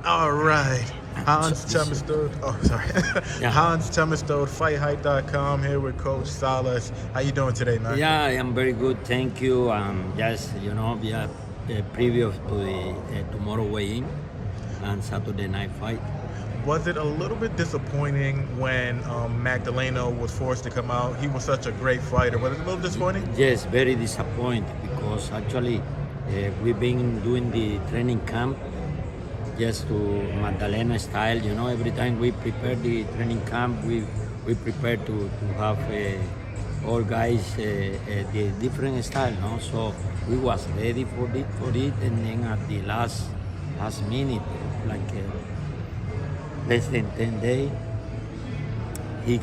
All right. Hans Chemistode. Oh, sorry. Yeah. Hans Chemistode, FightHype.com, here with Coach Salas. How you doing today, man? Yeah, I am very good. Thank you. Just, we are previous to the tomorrow weigh-in and Saturday night fight. Was it a little bit disappointing when Magdaleno was forced to come out? He was such a great fighter. Was it a little disappointing? Yes, very disappointed because actually we've been doing the training camp just to Magdalena style. Every time we prepare the training camp, we prepare to have all guys the different style. No? So we was ready for it, and then at the last minute, like less than 10 days,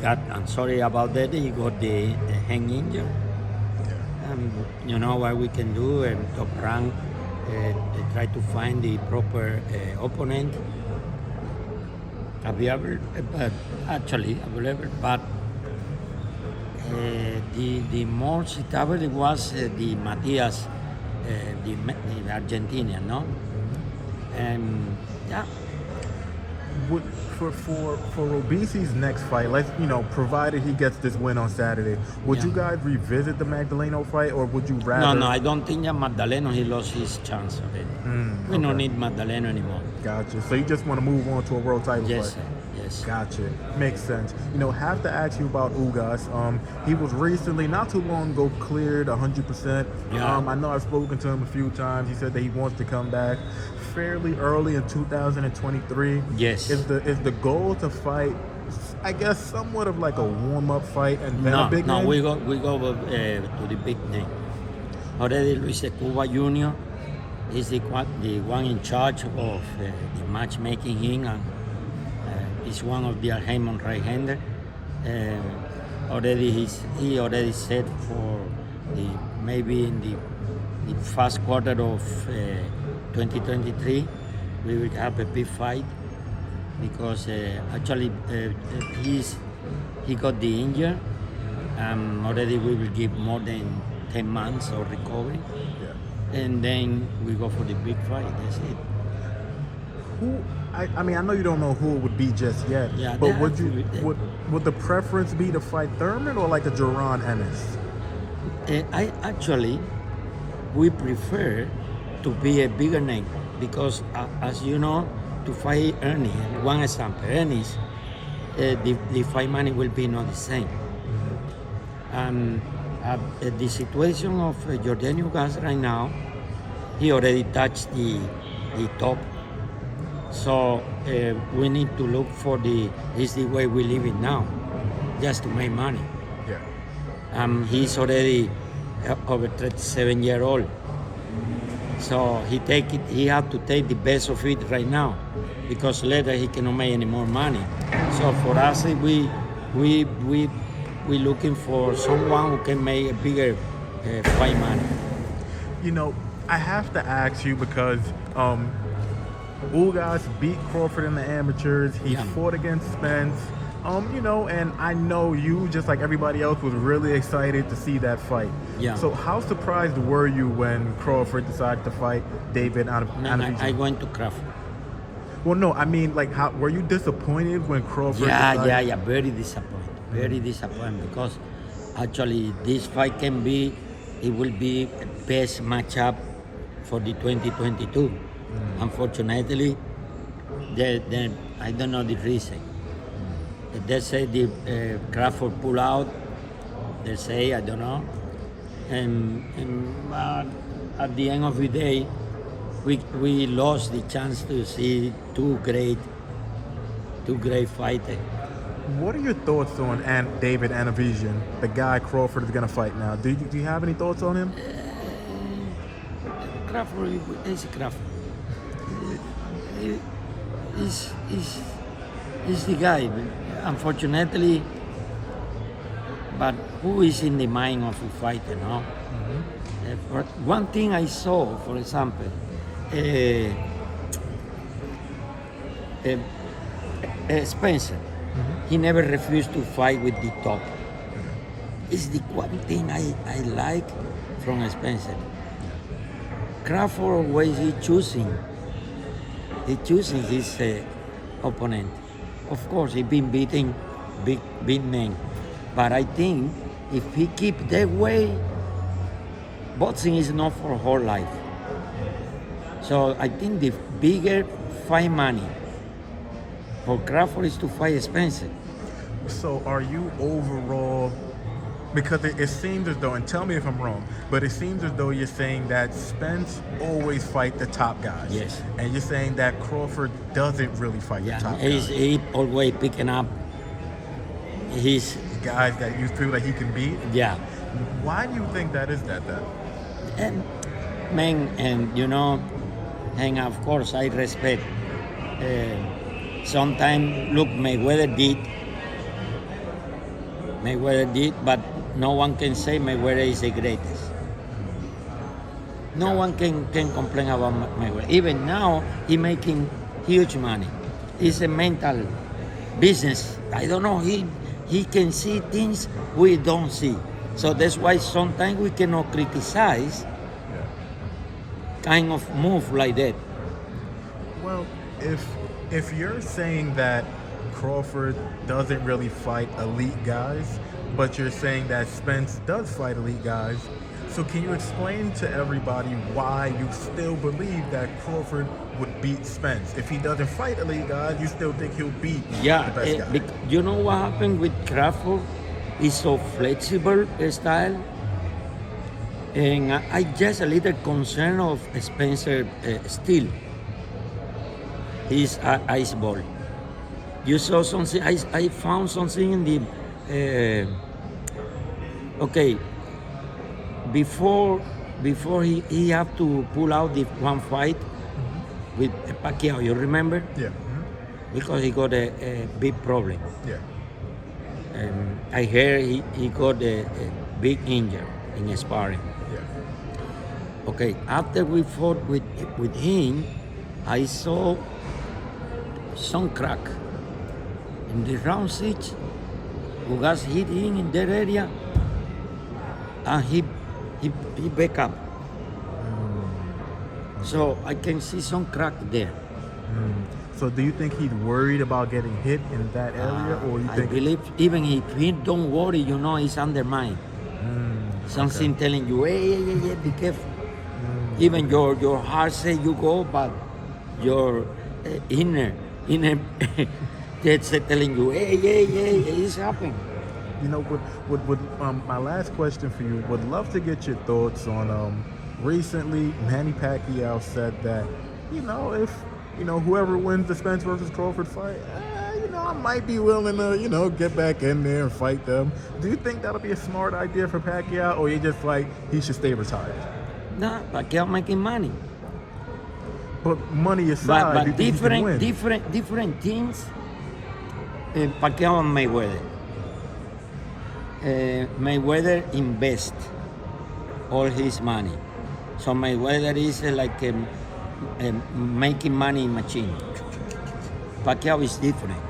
I'm sorry about that, he got the hand injury. You know what we can do, top rank, try to find the proper opponent available, but the more suitable was the Matias, the Argentinian, no? Yeah. For Robesi's next fight, provided he gets this win on Saturday, would you guys revisit the Magdaleno fight, or would you rather? No, I don't think that Magdaleno, he lost his chance already. We don't need Magdaleno anymore. Gotcha. So you just want to move on to a world title Yes, fight? sir. Yes. Gotcha. Makes sense. Have to ask you about Ugas. He was recently, not too long ago, cleared 100%. Yeah. I know I've spoken to him a few times. He said that he wants to come back fairly early in 2023. Yes. Is the goal to fight, I guess, somewhat of like a warm-up fight and then a big name? No, we go to the big name. Already Luis Cuba Jr. is the one in charge of the matchmaking in, and is one of the Alheiman right-hander. He already said for maybe in the first quarter of 2023 we will have a big fight because actually he got the injury. Already we will give more than 10 months of recovery. Yeah. And then we go for the big fight. That's it. I know you don't know who it would be just yet, Yeah, but would the preference be to fight Thurman or like a Jaron Ennis? We prefer to be a bigger name because, as you know, to fight Ernie, one example, Ernie's, the fight money will be not the same. And the situation of Jordan Ugas right now, he already touched the top. So we need to look for is the way we live it now, just to make money. Yeah. He's already over 37-year-old. So he have to take the best of it right now, because later he cannot make any more money. So for us, we looking for someone who can make a bigger fight money. I have to ask you because Ugas beat Crawford in the amateurs. He fought against Spence. And I know you, just like everybody else, was really excited to see that fight. Yeah. So how surprised were you when Crawford decided to fight David Avanesyan? I went to Crawford. Well, no, I mean, how were you disappointed when Crawford decided? Yeah, very disappointed. Very disappointed because actually this fight it will be the best matchup for the 2022. Unfortunately, I don't know the reason. They say the Crawford pull out. They say, I don't know. And at the end of the day, we lost the chance to see two great fighters. What are your thoughts on David Avanesyan, the guy Crawford is going to fight now? Do you have any thoughts on him? Crawford is Crawford. He's the guy. Unfortunately, but who is in the mind of a fighter, no? One thing I saw, for example, Spencer, he never refused to fight with the top. It's the one thing I like from Spencer. Crawford always is choosing he choosing his opponent. Of course, he been beating big men, but I think if he keep that way, boxing is not for whole life. So I think the bigger fight money for Crawford is to fight Spence. So are you overall, because it seems as though, and tell me if I'm wrong, but it seems as though you're saying that Spence always fight the top guys. Yes. And you're saying that Crawford doesn't really fight the top guys. He always picking up his Guys that you feel that he can beat. yeah. Why do you think that is then? And man, and you know, and of course I respect. Sometimes look, Mayweather did, but no one can say Mayweather is the greatest. No one can complain about Mayweather. Even now, he making huge money. It's a mental business. I don't know. He can see things we don't see. So that's why sometimes we cannot criticize kind of move like that. Well, if you're saying that Crawford doesn't really fight elite guys, but you're saying that Spence does fight elite guys, so can you explain to everybody why you still believe that Crawford would beat Spence? If he doesn't fight elite guys, you still think he'll beat the best guy? You know what happened with Crawford? He's so flexible style. And I just a little concerned of Spencer still. His ice ball. You saw something, I found something in the, okay, before he have to pull out the one fight with Pacquiao, you remember? Yeah. Because he got a big problem. Yeah. And I heard he got a big injury in sparring. Yeah. Okay, after we fought with him, I saw some crack. In the round 6, Ugas hit him in that area, and he back up. So I can see some crack there. So do you think he's worried about getting hit in that area, or you I think? believe even if he don't worry, you know, it's undermined. Something telling you, hey, be careful. Even your heart say you go, but your inner that's telling you, hey, it's happening. You know, my last question for you, would love to get your thoughts on, recently Manny Pacquiao said that, if, whoever wins the Spence versus Crawford fight, I might be willing to, get back in there and fight them. Do you think that'll be a smart idea for Pacquiao, or you just like he should stay retired? Nah, Pacquiao making money. But money aside, But do you think he can win? different teams. Pacquiao and Mayweather. Mayweather invest all his money. So Mayweather is like a making money machine. Pacquiao is different.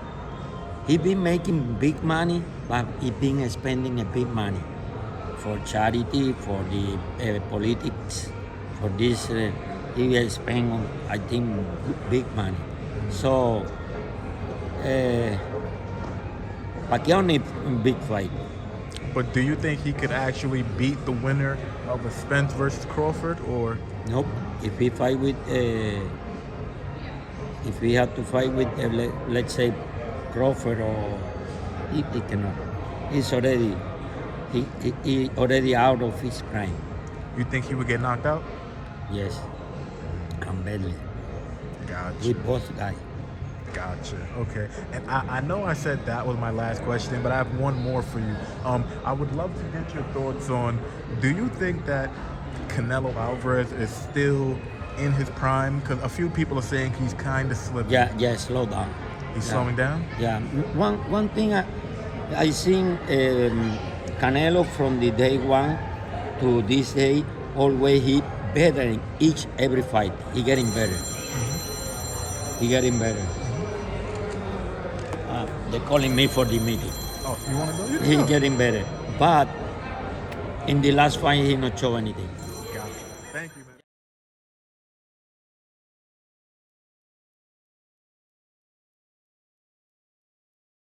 He been making big money, but he been spending a big money for charity, for the politics, for this. He has spent, I think, big money. So Pacquiao need a big fight. But do you think he could actually beat the winner of a Spence versus Crawford, or? Nope. If he fight with, if he had to fight with, let's say, Crawford, or he cannot. He's already, he already out of his prime. You think he would get knocked out? Yes, and badly. Gotcha. With both guys. Gotcha. Okay. And I know I said that was my last question, but I have one more for you. I would love to get your thoughts on, do you think that Canelo Alvarez is still in his prime? Because a few people are saying he's kind of slipping. Yeah, slow down. He's slowing down? Yeah. One thing I seen Canelo from the day one to this day, always he better in every fight. He getting better. He getting better. They're calling me for the meeting. Oh, you want to go? He getting better. But in the last fight, he not show anything.